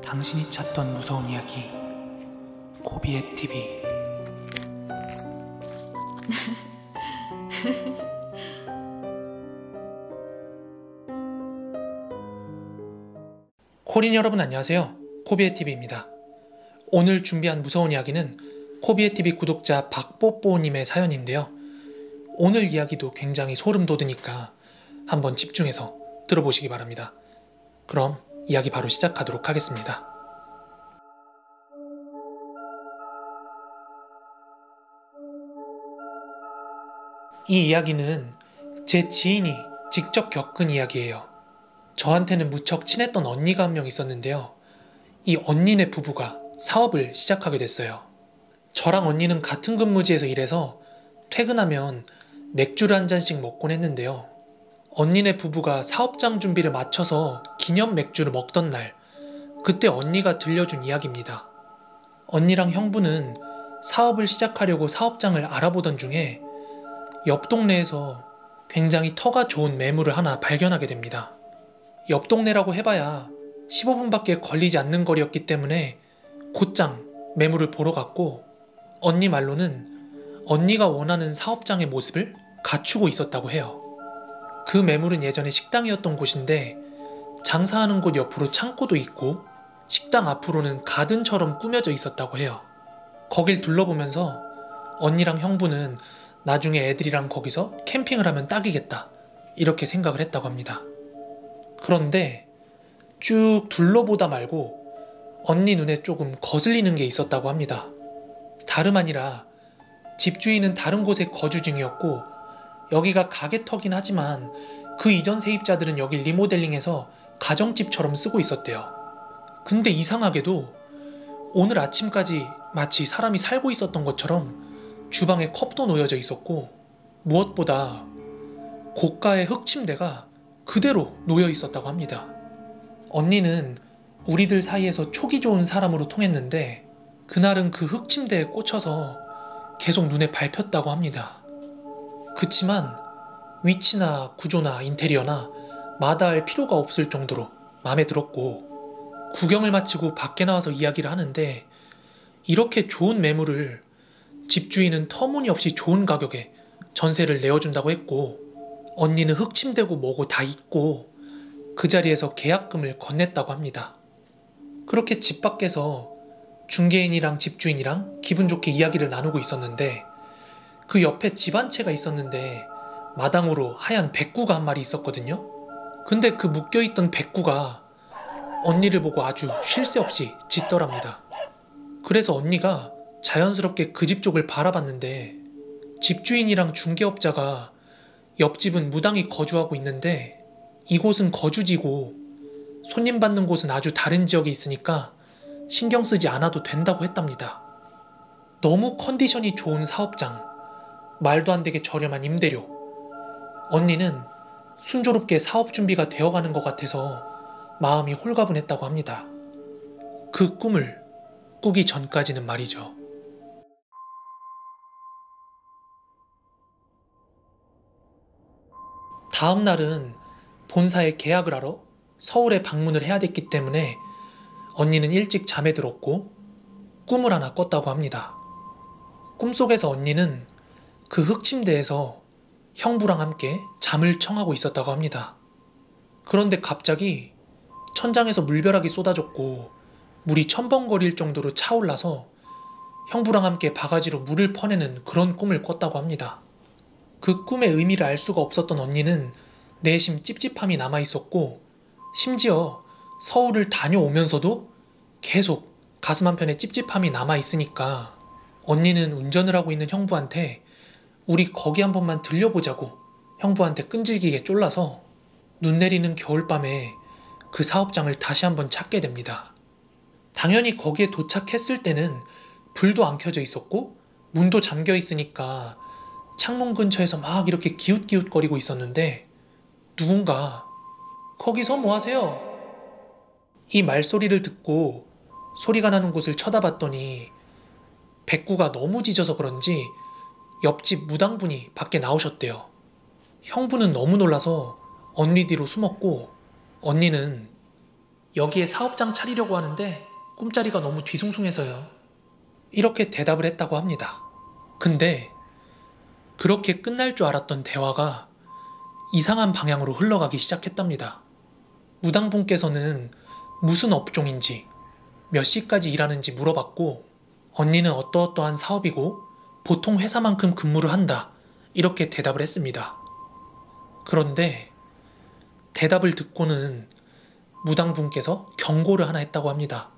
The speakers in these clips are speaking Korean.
당신이 찾던 무서운 이야기 코비의 TV. 코린 여러분 안녕하세요. 코비의 TV입니다. 오늘 준비한 무서운 이야기는 코비의 TV 구독자 박뽀뽀님의 사연인데요. 오늘 이야기도 굉장히 소름 돋으니까 한번 집중해서 들어보시기 바랍니다. 그럼 이야기 바로 시작하도록 하겠습니다. 이 이야기는 제 지인이 직접 겪은 이야기예요. 저한테는 무척 친했던 언니가 한 명 있었는데요. 이 언니네 부부가 사업을 시작하게 됐어요. 저랑 언니는 같은 근무지에서 일해서 퇴근하면 맥주를 한 잔씩 먹곤 했는데요. 언니네 부부가 사업장 준비를 마쳐서 기념 맥주를 먹던 날, 그때 언니가 들려준 이야기입니다. 언니랑 형부는 사업을 시작하려고 사업장을 알아보던 중에 옆 동네에서 굉장히 터가 좋은 매물을 하나 발견하게 됩니다. 옆 동네라고 해봐야 15분밖에 걸리지 않는 거리였기 때문에 곧장 매물을 보러 갔고, 언니 말로는 언니가 원하는 사업장의 모습을 갖추고 있었다고 해요. 그 매물은 예전에 식당이었던 곳인데 장사하는 곳 옆으로 창고도 있고 식당 앞으로는 가든처럼 꾸며져 있었다고 해요. 거길 둘러보면서 언니랑 형부는 나중에 애들이랑 거기서 캠핑을 하면 딱이겠다, 이렇게 생각을 했다고 합니다. 그런데 쭉 둘러보다 말고 언니 눈에 조금 거슬리는 게 있었다고 합니다. 다름 아니라 집주인은 다른 곳에 거주 중이었고 여기가 가게터긴 하지만 그 이전 세입자들은 여길 리모델링해서 가정집처럼 쓰고 있었대요. 근데 이상하게도 오늘 아침까지 마치 사람이 살고 있었던 것처럼 주방에 컵도 놓여져 있었고, 무엇보다 고가의 흙침대가 그대로 놓여 있었다고 합니다. 언니는 우리들 사이에서 촉이 좋은 사람으로 통했는데 그날은 그 흙침대에 꽂혀서 계속 눈에 밟혔다고 합니다. 그치만 위치나 구조나 인테리어나 마다할 필요가 없을 정도로 마음에 들었고, 구경을 마치고 밖에 나와서 이야기를 하는데 이렇게 좋은 매물을 집주인은 터무니없이 좋은 가격에 전세를 내어준다고 했고, 언니는 흙침대고 뭐고 다 있고 그 자리에서 계약금을 건넸다고 합니다. 그렇게 집 밖에서 중개인이랑 집주인이랑 기분 좋게 이야기를 나누고 있었는데 그 옆에 집 한 채가 있었는데 마당으로 하얀 백구가 한 마리 있었거든요. 근데 그 묶여있던 백구가 언니를 보고 아주 쉴 새 없이 짖더랍니다. 그래서 언니가 자연스럽게 그 집 쪽을 바라봤는데 집주인이랑 중개업자가 옆집은 무당이 거주하고 있는데 이곳은 거주지고 손님 받는 곳은 아주 다른 지역에 있으니까 신경 쓰지 않아도 된다고 했답니다. 너무 컨디션이 좋은 사업장, 말도 안 되게 저렴한 임대료. 언니는 순조롭게 사업 준비가 되어가는 것 같아서 마음이 홀가분했다고 합니다. 그 꿈을 꾸기 전까지는 말이죠. 다음 날은 본사에 계약을 하러 서울에 방문을 해야 됐기 때문에 언니는 일찍 잠에 들었고 꿈을 하나 꿨다고 합니다. 꿈속에서 언니는 그 흙침대에서 형부랑 함께 잠을 청하고 있었다고 합니다. 그런데 갑자기 천장에서 물벼락이 쏟아졌고 물이 첨벙거릴 정도로 차올라서 형부랑 함께 바가지로 물을 퍼내는 그런 꿈을 꿨다고 합니다. 그 꿈의 의미를 알 수가 없었던 언니는 내심 찝찝함이 남아있었고, 심지어 서울을 다녀오면서도 계속 가슴 한편에 찝찝함이 남아있으니까 언니는 운전을 하고 있는 형부한테 우리 거기 한 번만 들려보자고 형부한테 끈질기게 쫄라서 눈 내리는 겨울밤에 그 사업장을 다시 한번 찾게 됩니다. 당연히 거기에 도착했을 때는 불도 안 켜져 있었고 문도 잠겨 있으니까 창문 근처에서 막 이렇게 기웃기웃거리고 있었는데 누군가 "거기서 뭐 하세요?" 이 말소리를 듣고 소리가 나는 곳을 쳐다봤더니 백구가 너무 짖어서 그런지 옆집 무당분이 밖에 나오셨대요. 형부는 너무 놀라서 언니 뒤로 숨었고 언니는 여기에 사업장 차리려고 하는데 꿈자리가 너무 뒤숭숭해서요. 이렇게 대답을 했다고 합니다. 근데 그렇게 끝날 줄 알았던 대화가 이상한 방향으로 흘러가기 시작했답니다. 무당분께서는 무슨 업종인지 몇 시까지 일하는지 물어봤고 언니는 어떠어떠한 사업이고 보통 회사만큼 근무를 한다 이렇게 대답을 했습니다. 그런데 대답을 듣고는 무당분께서 경고를 하나 했다고 합니다.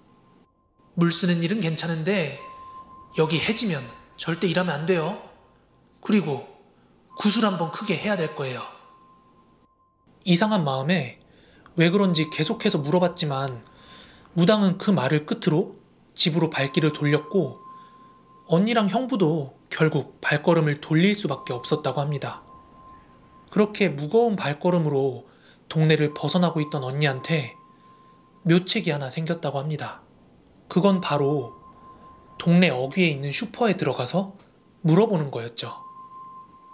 물 쓰는 일은 괜찮은데 여기 해지면 절대 일하면 안 돼요. 그리고 구슬 한번 크게 해야 될 거예요. 이상한 마음에 왜 그런지 계속해서 물어봤지만 무당은 그 말을 끝으로 집으로 발길을 돌렸고 언니랑 형부도 결국 발걸음을 돌릴 수밖에 없었다고 합니다. 그렇게 무거운 발걸음으로 동네를 벗어나고 있던 언니한테 묘책이 하나 생겼다고 합니다. 그건 바로 동네 어귀에 있는 슈퍼에 들어가서 물어보는 거였죠.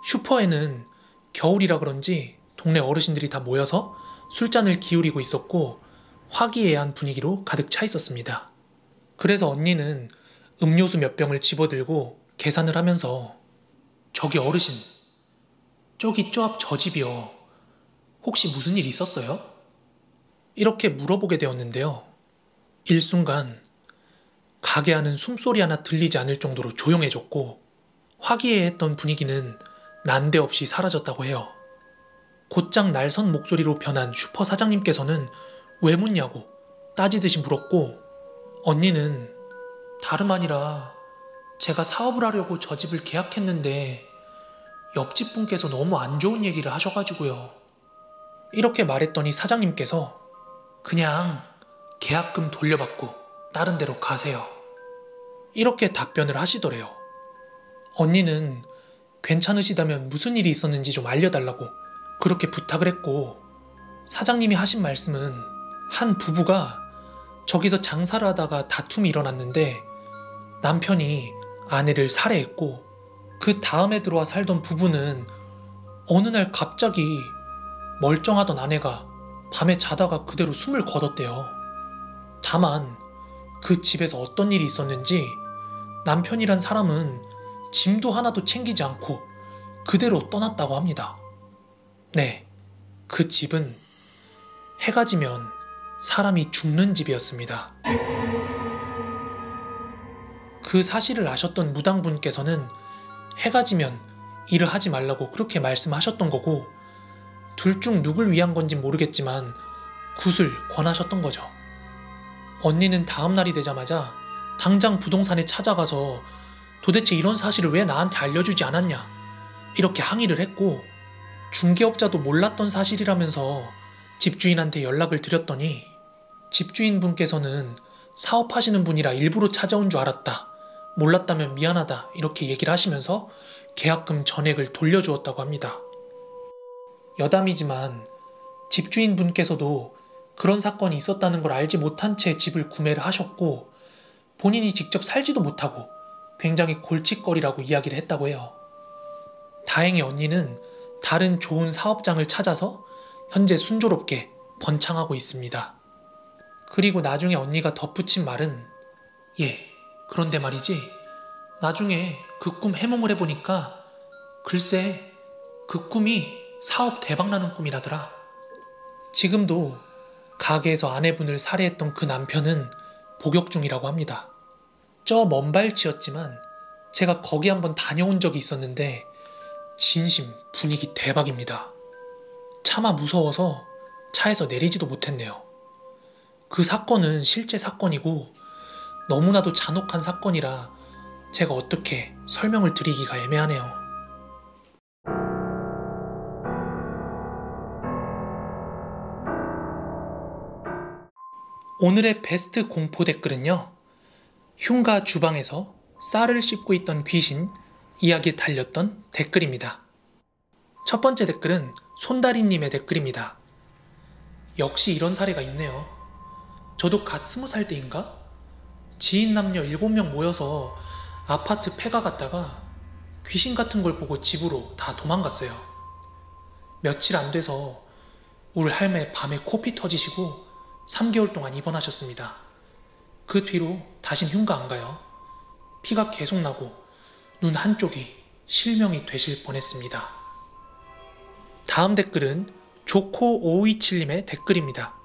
슈퍼에는 겨울이라 그런지 동네 어르신들이 다 모여서 술잔을 기울이고 있었고 화기애애한 분위기로 가득 차 있었습니다. 그래서 언니는 음료수 몇 병을 집어들고 계산을 하면서 저기 어르신, 저기 저 앞 저 집이요. 혹시 무슨 일 있었어요? 이렇게 물어보게 되었는데요. 일순간 가게 안은 숨소리 하나 들리지 않을 정도로 조용해졌고 화기애애했던 분위기는 난데없이 사라졌다고 해요. 곧장 날선 목소리로 변한 슈퍼 사장님께서는 왜 묻냐고 따지듯이 물었고 언니는 다름 아니라 제가 사업을 하려고 저 집을 계약했는데 옆집 분께서 너무 안 좋은 얘기를 하셔가지고요. 이렇게 말했더니 사장님께서 그냥 계약금 돌려받고 다른 데로 가세요. 이렇게 답변을 하시더래요. 언니는 괜찮으시다면 무슨 일이 있었는지 좀 알려달라고 그렇게 부탁을 했고 사장님이 하신 말씀은 한 부부가 저기서 장사를 하다가 다툼이 일어났는데 남편이 아내를 살해했고 그 다음에 들어와 살던 부부는 어느 날 갑자기 멀쩡하던 아내가 밤에 자다가 그대로 숨을 거뒀대요. 다만 그 집에서 어떤 일이 있었는지 남편이란 사람은 짐도 하나도 챙기지 않고 그대로 떠났다고 합니다. 네, 그 집은 해가 지면 사람이 죽는 집이었습니다. 그 사실을 아셨던 무당분께서는 해가 지면 일을 하지 말라고 그렇게 말씀하셨던 거고 둘 중 누굴 위한 건지 모르겠지만 굿을 권하셨던 거죠. 언니는 다음 날이 되자마자 당장 부동산에 찾아가서 도대체 이런 사실을 왜 나한테 알려주지 않았냐 이렇게 항의를 했고 중개업자도 몰랐던 사실이라면서 집주인한테 연락을 드렸더니 집주인분께서는 사업하시는 분이라 일부러 찾아온 줄 알았다. 몰랐다면 미안하다 이렇게 얘기를 하시면서 계약금 전액을 돌려주었다고 합니다. 여담이지만 집주인분께서도 그런 사건이 있었다는 걸 알지 못한 채 집을 구매를 하셨고 본인이 직접 살지도 못하고 굉장히 골칫거리라고 이야기를 했다고 해요. 다행히 언니는 다른 좋은 사업장을 찾아서 현재 순조롭게 번창하고 있습니다. 그리고 나중에 언니가 덧붙인 말은 그런데 말이지 나중에 그 꿈 해몽을 해보니까 글쎄 그 꿈이 사업 대박나는 꿈이라더라. 지금도 가게에서 아내분을 살해했던 그 남편은 복역 중이라고 합니다. 저 먼발치였지만 제가 거기 한번 다녀온 적이 있었는데 진심 분위기 대박입니다. 차마 무서워서 차에서 내리지도 못했네요. 그 사건은 실제 사건이고 너무나도 잔혹한 사건이라 제가 어떻게 설명을 드리기가 애매하네요. 오늘의 베스트 공포 댓글은요. 흉가 주방에서 쌀을 씹고 있던 귀신 이야기에 달렸던 댓글입니다. 첫 번째 댓글은 손다리님의 댓글입니다. 역시 이런 사례가 있네요. 저도 갓 20살 때인가? 지인 남녀 7명 모여서 아파트 폐가 갔다가 귀신 같은 걸 보고 집으로 다 도망갔어요. 며칠 안 돼서 우리 할매 밤에 코피 터지시고 3개월 동안 입원하셨습니다. 그 뒤로 다신 흉가 안 가요. 피가 계속 나고 눈 한쪽이 실명이 되실 뻔했습니다. 다음 댓글은 조코527님의 댓글입니다.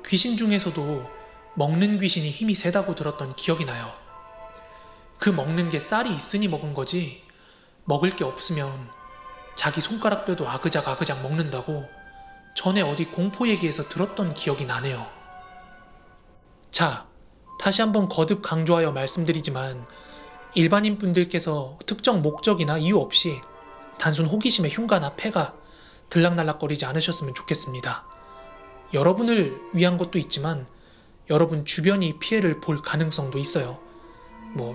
귀신 중에서도 먹는 귀신이 힘이 세다고 들었던 기억이 나요. 그 먹는 게 쌀이 있으니 먹은 거지 먹을 게 없으면 자기 손가락 뼈도 아그작 먹는다고 전에 어디 공포 얘기에서 들었던 기억이 나네요. 자, 다시 한번 거듭 강조하여 말씀드리지만 일반인 분들께서 특정 목적이나 이유 없이 단순 호기심에 흉가나 폐가 들락날락거리지 않으셨으면 좋겠습니다. 여러분을 위한 것도 있지만 여러분 주변이 피해를 볼 가능성도 있어요.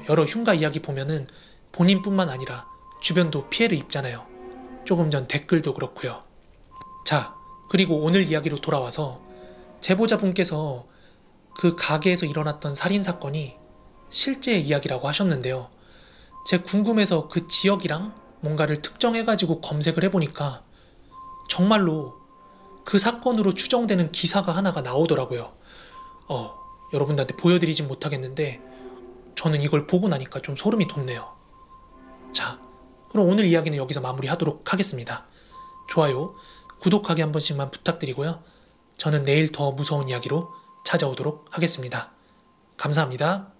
여러 흉가 이야기 보면은 본인뿐만 아니라 주변도 피해를 입잖아요. 조금 전 댓글도 그렇고요. 자, 그리고 오늘 이야기로 돌아와서 제보자분께서 그 가게에서 일어났던 살인사건이 실제 이야기라고 하셨는데요. 제가 궁금해서 그 지역이랑 뭔가를 특정해가지고 검색을 해보니까 정말로 그 사건으로 추정되는 기사가 하나가 나오더라고요. 여러분들한테 보여드리진 못하겠는데 저는 이걸 보고 나니까 좀 소름이 돋네요. 자, 그럼 오늘 이야기는 여기서 마무리하도록 하겠습니다. 좋아요, 구독하기 한 번씩만 부탁드리고요. 저는 내일 더 무서운 이야기로 찾아오도록 하겠습니다. 감사합니다.